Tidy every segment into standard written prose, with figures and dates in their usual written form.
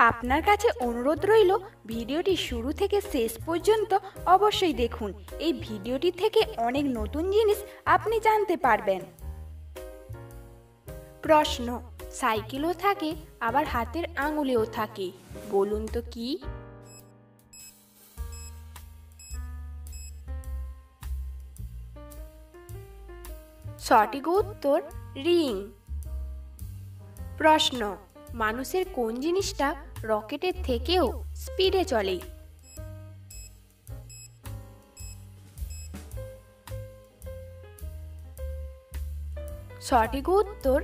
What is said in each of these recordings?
আপনার কাছে অনুরোধ রইল ভিডিওটি শুরু থেকে শেষ পর্যন্ত অবশ্যই দেখুন। এই ভিডিওটি থেকে অনেক নতুন জিনিস আপনি জানতে পারবেন। প্রশ্ন, সাইকেলও থাকে আবার হাতের আঙুলেও থাকে, বলুন তো কি? সঠিক উত্তর রিং। প্রশ্ন, মানুষের কোন জিনিসটা রকেটের থেকেও স্পিডে চলে? সঠিক উত্তর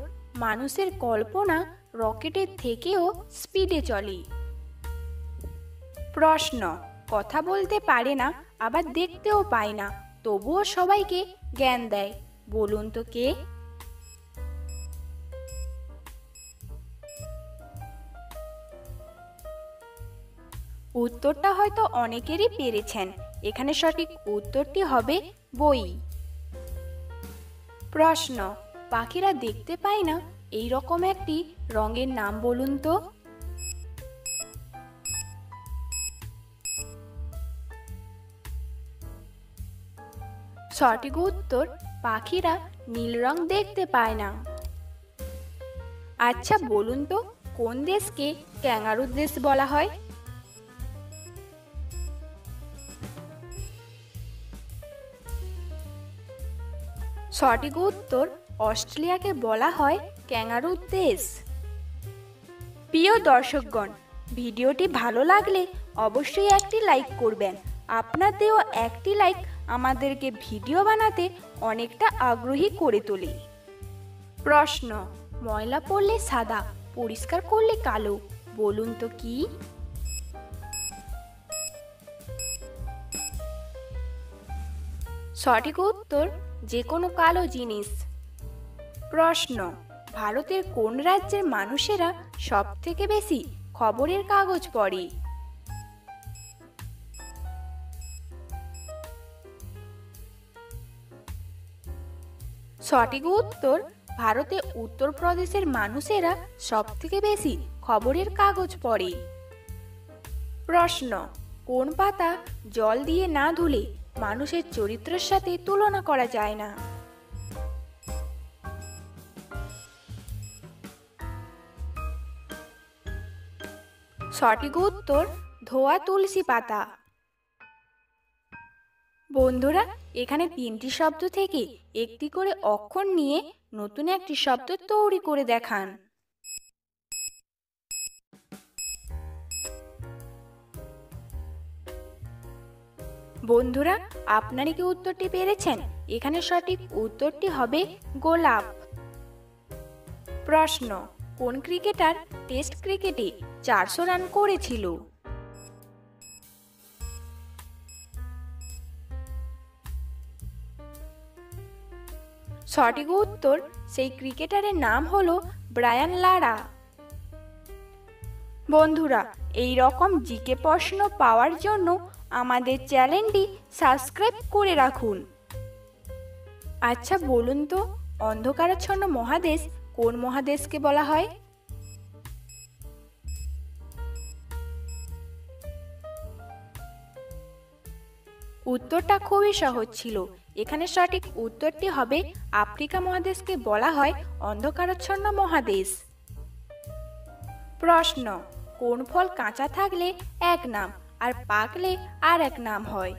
মানুষের কল্পনা রকেটের থেকেও স্পিডে চলে। প্রশ্ন, কথা বলতে পারে না আবার দেখতেও পায় না, তবুও সবাইকে জ্ঞান দেয়, বলুন তো কে? উত্তরটা হয়তো অনেকেরই পেরেছেন। এখানে সঠিক উত্তরটি হবে বই। প্রশ্ন, পাখিরা দেখতে পায় না এই রকম একটি রঙের নাম বলুন তো? সঠিক উত্তর পাখিরা নীল রং দেখতে পায় না। আচ্ছা বলুন তো, কোন দেশকে ক্যাঙ্গারুর দেশ বলা হয়? সঠিক উত্তর অস্ট্রেলিয়াকে বলা হয় ক্যাঙ্গারুর দেশ। প্রিয় দর্শকগণ, ভিডিওটি ভালো লাগলে অবশ্যই একটি লাইক করবেন। আপনার দেওয়া একটি লাইক আমাদেরকে ভিডিও বানাতে অনেকটা আগ্রহী করে তোলে। প্রশ্ন, ময়লা পড়লে সাদা, পরিষ্কার করলে কালো, বলুন তো কি? সঠিক উত্তর যে কোনো কালো জিনিস। প্রশ্ন, ভারতের কোন রাজ্যের মানুষেরা সবথেকে বেশি খবরের কাগজ পড়ে? সঠিক উত্তর ভারতে উত্তরপ্রদেশের মানুষেরা সবথেকে বেশি খবরের কাগজ পড়ে। প্রশ্ন, কোন পাতা জল দিয়ে না ধুলে মানুষের চরিত্রের সাথে তুলনা করা যায় না? সঠিক উত্তর ধোয়া তুলসী পাতা। বন্ধুরা, এখানে 3টি শব্দ থেকে একটি করে অক্ষর নিয়ে নতুন একটি শব্দ তৈরি করে দেখান। বন্ধুরা, আপনারা কি উত্তরটি পেরেছেন? এখানে সঠিক উত্তরটি হবে গোলাপ। প্রশ্ন, কোন ক্রিকেটার টেস্ট ক্রিকেটে 400 রান করেছিল? সঠিক উত্তর সেই ক্রিকেটারের নাম হলো ব্রায়ান লারা। বন্ধুরা, এই রকম জিকে প্রশ্ন পাওয়ার জন্য আমাদের চ্যানেলটি সাবস্ক্রাইব করে রাখুন। আচ্ছা বলুন তো, অন্ধকারাচ্ছন্ন মহাদেশ কোন মহাদেশকে বলা হয়? উত্তরটা খুবই সহজ ছিল। এখানে সঠিক উত্তরটি হবে আফ্রিকা মহাদেশকে বলা হয় অন্ধকারাচ্ছন্ন মহাদেশ। প্রশ্ন, কোন ফল কাঁচা থাকলে এক নাম আর পাকলে আর এক নাম হয়?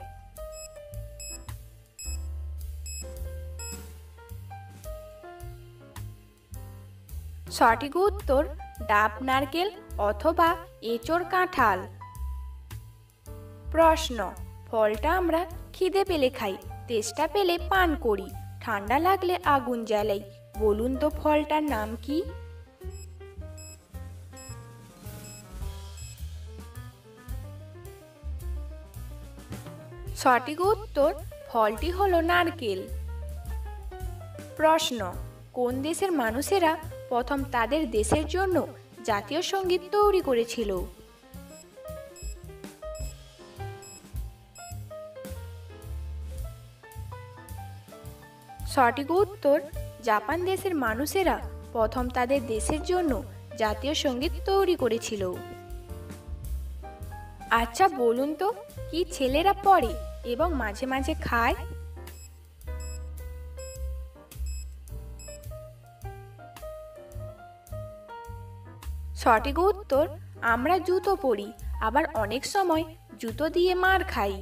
সঠিক উত্তর ডাব নারকেল অথবা এঁচোড় কাঁঠাল। প্রশ্ন, ফলটা আমরা খিদে পেলে খাই, তেষ্টা পেলে পান করি, ঠান্ডা লাগলে আগুন জ্বালাই, বলুন তো ফলটার নাম কি? সঠিক উত্তর ফলটি হলো নারকেল। প্রশ্ন, কোন দেশের মানুষেরা প্রথম তাদের দেশের জন্য জাতীয় সঙ্গীত তৈরি করেছিল? সঠিক উত্তর জাপান দেশের মানুষেরা প্রথম তাদের দেশের জন্য জাতীয় সঙ্গীত তৈরি করেছিল। আচ্ছা বলুন তো, কি ছেলেরা পড়ে এবং মাঝে মাঝে খায়? সঠিক উত্তর, আমরা জুতো পরি, আবার অনেক সময় জুতো দিয়ে মার খাই।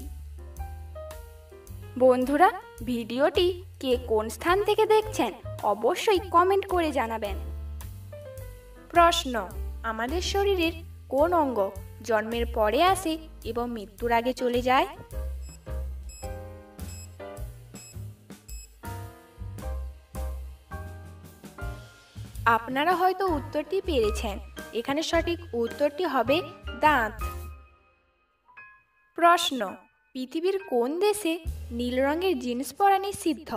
বন্ধুরা, ভিডিওটি কে কোন স্থান থেকে দেখছেন অবশ্যই কমেন্ট করে জানাবেন। প্রশ্ন, আমাদের শরীরের কোন অঙ্গ জন্মের পরে আসে এবং মৃত্যুর আগে চলে যায়? আপনারা হয়তো উত্তরটি পেরেছেন। এখানে সঠিক উত্তরটি হবে দাঁত। প্রশ্ন, পৃথিবীর কোন দেশে নীল রঙের জিন্স পরা নিষিদ্ধ?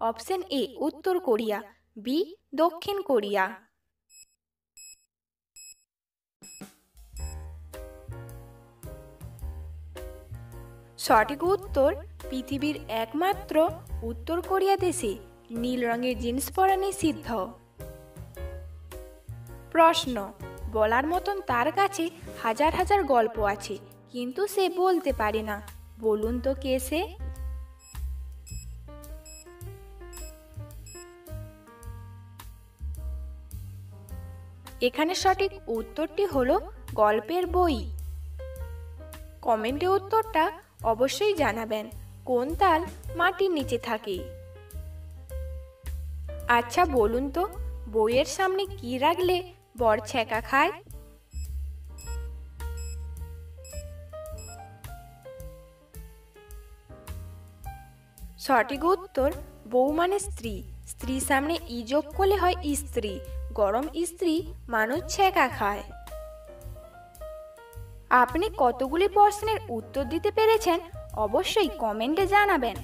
অপশন এ উত্তর কোরিয়া, বি দক্ষিণ কোরিয়া। সঠিক উত্তর, পৃথিবীর একমাত্র উত্তর কোরিয়া দেশে নীল রঙের জিন্স পরা নিষিদ্ধ। প্রশ্ন, বলার মতন তার কাছে হাজার হাজার গল্প আছে, কিন্তু সে বলতে পারে না, বলুন তো কে সে? এখানে সঠিক উত্তরটি হলো গল্পের বই। কমেন্টে উত্তরটা অবশ্যই জানাবেন। কোন তাল মাটির নিচে থাকে? আচ্ছা বলুন তো, বইয়ের সামনে কি রাখলে বর ছ্যাঁকা খায়? সঠিক উত্তর, বউ মানে স্ত্রী, স্ত্রীর সামনে ই যোগ করলে হয় স্ত্রী, গরম স্ত্রী মানুষ ছ্যাঁকা খায়। আপনি কতগুলি প্রশ্নের উত্তর দিতে পেরেছেন অবশ্যই কমেন্টে জানাবেন।